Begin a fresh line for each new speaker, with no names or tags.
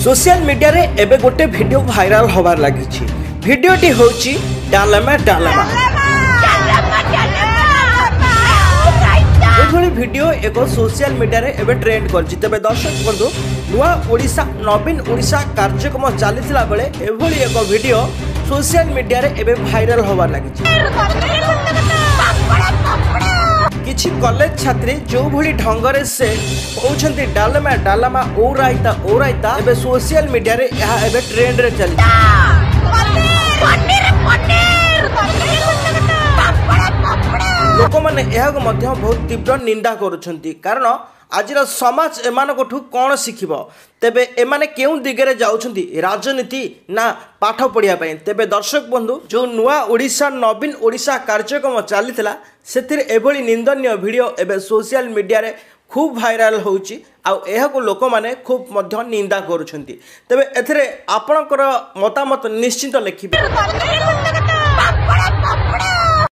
Social media रे एबे गोटे वीडियो वायरल होबार लागिछि। वीडियोटी होछि डालमा डालमा। एभली वीडियो एक सोशल मीडिया रे एबे ट्रेंड करछि। तबे दर्शक बंधु नुआ ओडिशा नवीन ओडिशा कार्यक्रम चलीथिला बेले एभली एक वीडियो सोशल मीडिया रे एबे वायरल होबार लागिछि। किछि कॉलेज छात्री जो भली ढंगरे से कहउछंती डालमा डालमा ओ रायता एबे सोशल मीडिया रे यहा एबे ट्रेंड रे चली। लोक माने यहा मध्य बहुत तीव्र निंदा करूछंती कारण आज समाज एमानकठू कौन शिखिब तेबे एमाने केउ दिगरे जाउछंती राजनीति ना पाठ पढ़िया पय। तेबे दर्शक बंधु जो नुआ ओडिशा नवीन ओडिशा कार्यक्रम चलीथिला सेथिरे एभली निंदनीय वीडियो एबे सोशल मीडिया रे खूब वायरल होउची आ एहाको लोक माने खूब मध्य निंदा करूछंती। तेबे एथिरे आपनकर मतामत निश्चित लिखिबे।